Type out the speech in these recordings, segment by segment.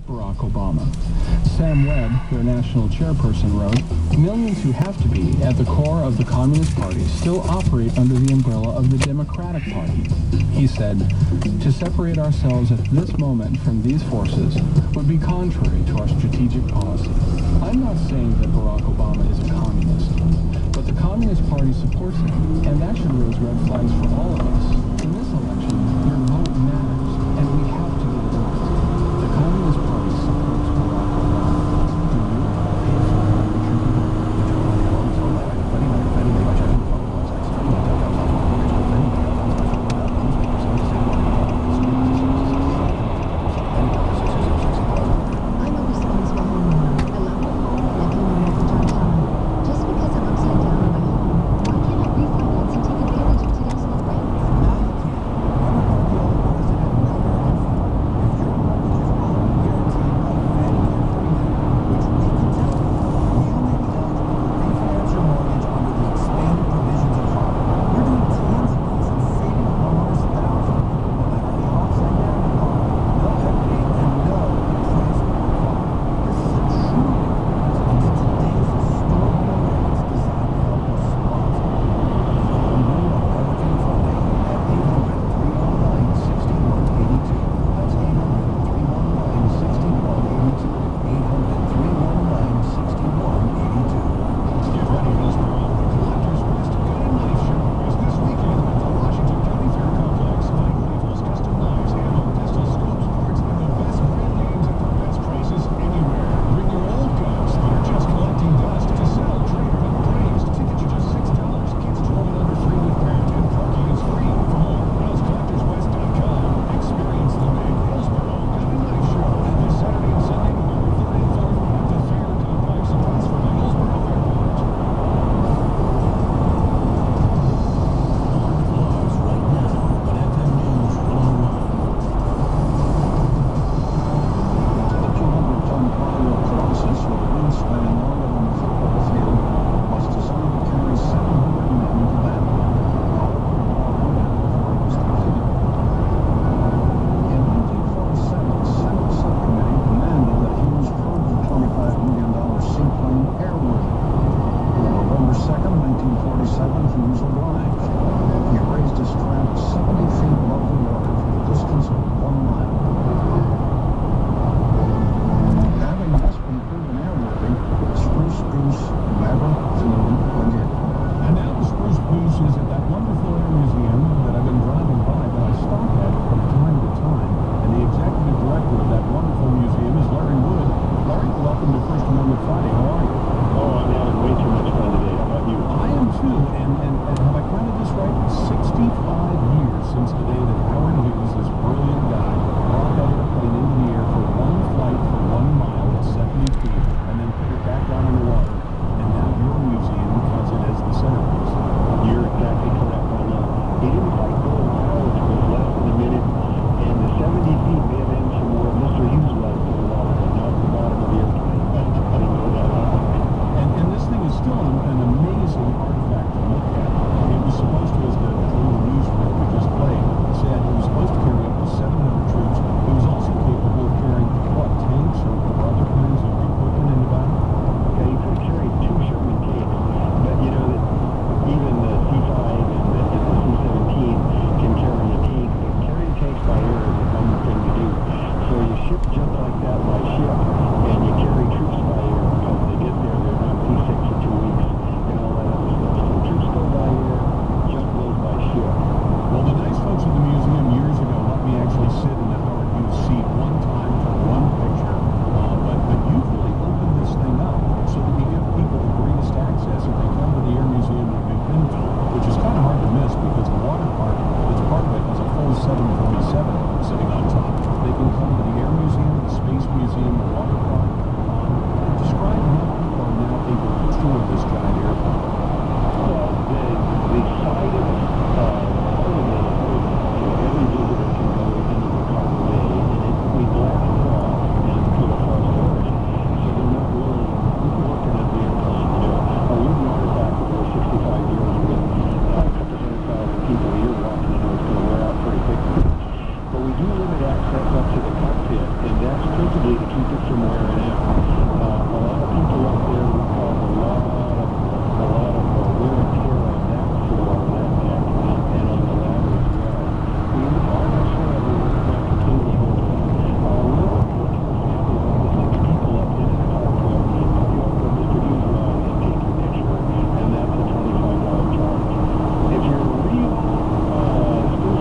Barack Obama. Sam Webb, their national chairperson, wrote, "Millions who have to be at the core of the Communist Party still operate under the umbrella of the Democratic Party." He said, "To separate ourselves at this moment from these forces would be contrary to our strategic policy." I'm not saying that Barack Obama is a communist, but the Communist Party supports him, and that should raise red flags for all of us. In this election, your vote matters, and we have to get it right. The Communist Party supports Barack Obama. Do you? ostensibly to keep it from wearing out. A lot of people up there would cause a lot of wear and tear on that floor, on that deck, and on the ladder as well. We are not sure of it not the cable holder. We're working with two families up to 6 people up in the carport. Pull you over to Mr. Hughes' lawn and take your picture, and that's a $25 charge. If you're a real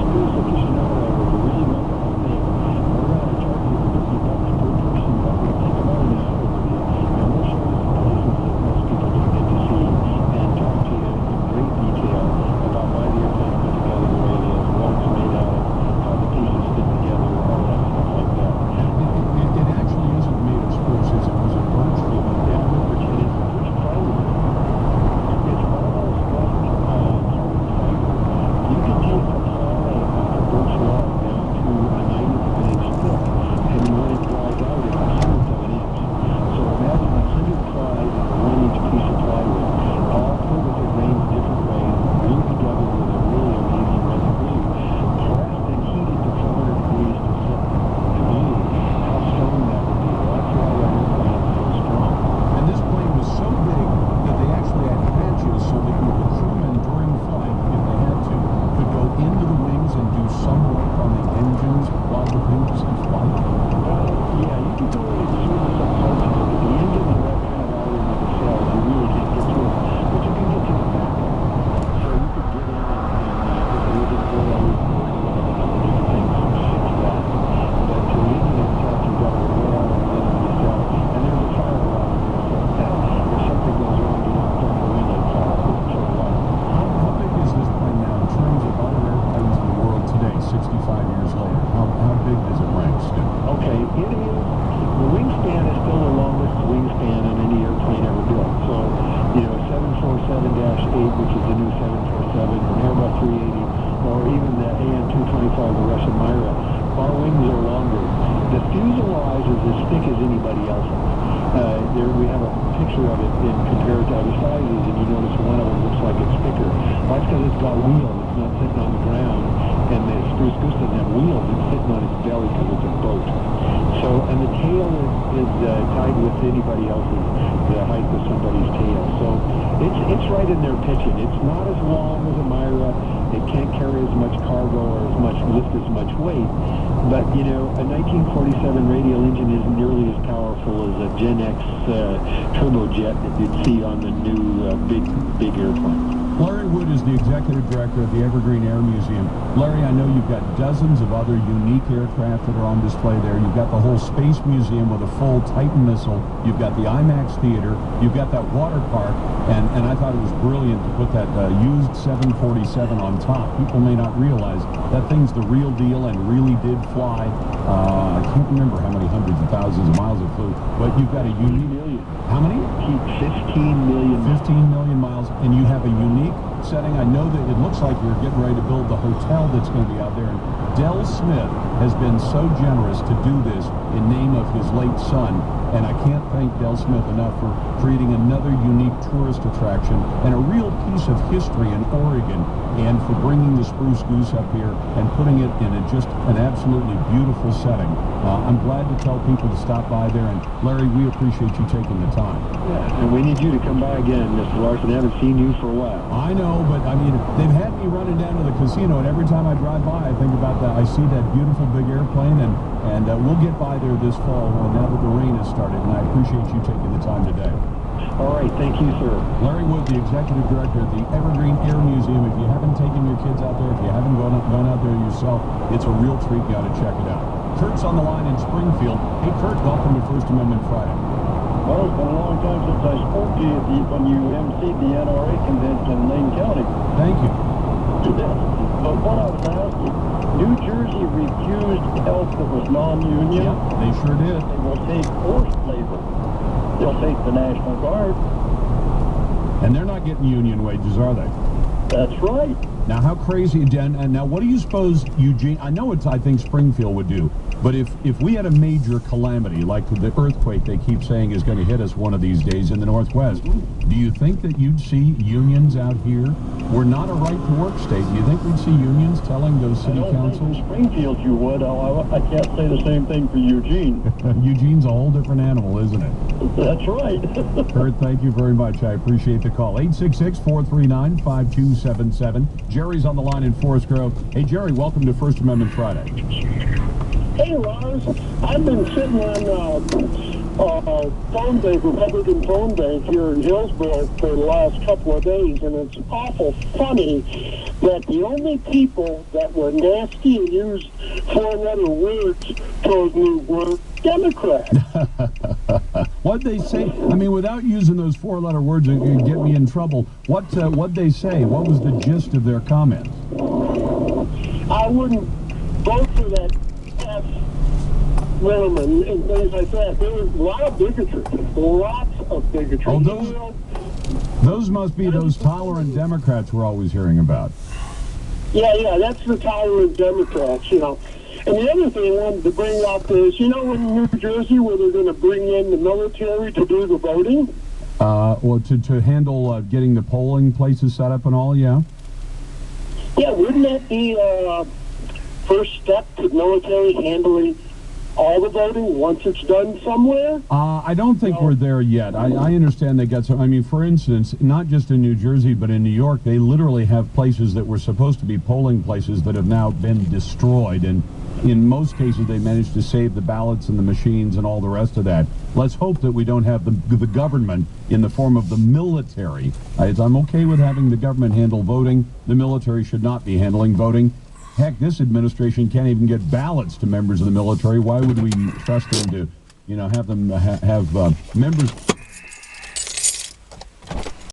spruce aficionado or you really love the whole thing, we're going to charge you $50 per person, but we'll take about an hour with you, and we'll show you some places that most people don't get to see and talk to you in great detail about why the airplane's put together the way it is, what it's made out of, how the pieces fit together, all that stuff like that. It actually isn't made of spruce, is it? Was it birch? It's birch plywood. It's almost like carbon fiber. You can take a birch log down to a 1/9 of an inch thick, and when it dries out, it's a 1/10 of an inch. So imagine 100 plies and a 1-inch piece of plywood, all put with their grains different ways, glued together with a really amazing resin glue, pressed and heated to 400 degrees to set the glue. How strong that would be. Well, that's why that airplane is so strong. And this plane was so big that they actually had hatches so that the crewmen during flight, if they had to, could go into the wings and do some work on the engines while the plane was in flight. Yeah, you can go in and service some parts of it. The engines are all kind of out in the cells. You really can't get to it. But you can get to the back of it. So you could get in and with a little oil or whatever things fix that. But to leave it intact, you've got to go out and get in the cell. And there's a fire alarm there. So if something goes wrong, you don't go in and fire for a while. How big is this plane now in terms of other airplanes in the world today, 65 years later? How big does it rank still? Okay, it is. The wingspan is still the longest wingspan on any airplane ever built. So, you know, 747-8, which is the new 747, or Airbus 380, or even the AN-225, the Russian Myra, our wings are longer. The fuselage is as thick as anybody else's. There we have a picture of it compared to other sizes, and you notice one of them looks like it's thicker. That's because it's got wheels. It's not sitting on the ground. And the Spruce Goose doesn't have wheels. It's sitting on its belly because it's a boat. So, and the tail is tied with anybody else's, the height of somebody's tail. So it's right in there pitching. It's not as long as a Myra. It can't carry as much cargo or as much lift as much weight. But, you know, a 1947 radial engine isn't nearly as powerful as a Gen X turbojet that you'd see on the new big airplane. Larry Wood is the executive director of the Evergreen Air Museum. Larry, I know you've got dozens of other unique aircraft that are on display there. You've got the whole Space Museum with a full Titan missile. You've got the IMAX Theater. You've got that water park. And I thought it was brilliant to put that used 747 on top. People may not realize that thing's the real deal and really did fly. I can't remember how many hundreds of thousands of miles it flew, but you've got a unique... How many? 15 million. 15 million miles, and you have a unique setting. I know that it looks like you're getting ready to build the hotel that's going to be out there. And Del Smith has been so generous to do this in name of his late son, and I can't thank Del Smith enough for creating another unique tourist attraction and a real piece of history in Oregon, and for bringing the Spruce Goose up here and putting it in just an absolutely beautiful setting. I'm glad to tell people to stop by there, and Larry, we appreciate you taking the time. Yeah, and we need you to come by again, Mr. Larson. I haven't seen you for a while. I know, but I mean, they've had me running down to the casino, and every time I drive by, I think about that. I see that beautiful big airplane, and we'll get by there this fall now that the rain has started, and I appreciate you taking the time today. All right, thank you, sir. Larry Wood, the executive director at the Evergreen Air Museum. If you haven't taken your kids out there, if you haven't gone out there yourself, it's a real treat. You got to check it out. Kurt's on the line in Springfield. Hey, Kurt, welcome to First Amendment Friday. Well, it's been a long time since I spoke to you when you emceed the NRA convention in Lane County. Thank you. But what I was asking, New Jersey refused help that was non-union. Yeah, they sure did. They will take forced labor. They'll take the National Guard. And they're not getting union wages, are they? That's right. Now, how crazy, Jen, and now what do you suppose Eugene, I know it's, I think Springfield would do, But if we had a major calamity, like the earthquake they keep saying is going to hit us one of these days in the Northwest, do you think that you'd see unions out here? We're not a right-to-work state. Do you think we'd see unions telling those city councils? For Springfield you would. I can't say the same thing for Eugene. Eugene's a whole different animal, isn't it? That's right. Kurt, thank you very much. I appreciate the call. 866-439-5277. Jerry's on the line in Forest Grove. Hey, Jerry, welcome to First Amendment Friday. Hey, Lars. I've been sitting on phone bank, Republican phone bank here in Hillsborough for the last couple of days, and it's awful funny that the only people that were nasty and used four-letter words towards me were Democrats. What'd they say? I mean, without using those four-letter words, it could get me in trouble. What'd they say? What was the gist of their comments? I wouldn't vote for that F woman and things like that. There was a lot of bigotry. Lots of bigotry. Oh, those must be those tolerant Democrats we're always hearing about. Yeah, that's the tolerant Democrats, you know. And the other thing I wanted to bring up is, you know, in New Jersey where they're going to bring in the military to do the voting? Well, to handle getting the polling places set up and all, yeah? Yeah, wouldn't that be first step to military handling all the voting once it's done somewhere? I don't think we're there yet. I understand they got some. I mean, for instance, not just in New Jersey, but in New York, they literally have places that were supposed to be polling places that have now been destroyed. And in most cases, they managed to save the ballots and the machines and all the rest of that. Let's hope that we don't have the government in the form of the military. I'm okay with having the government handle voting. The military should not be handling voting. Heck, this administration can't even get ballots to members of the military. Why would we trust them to, you know, have them have members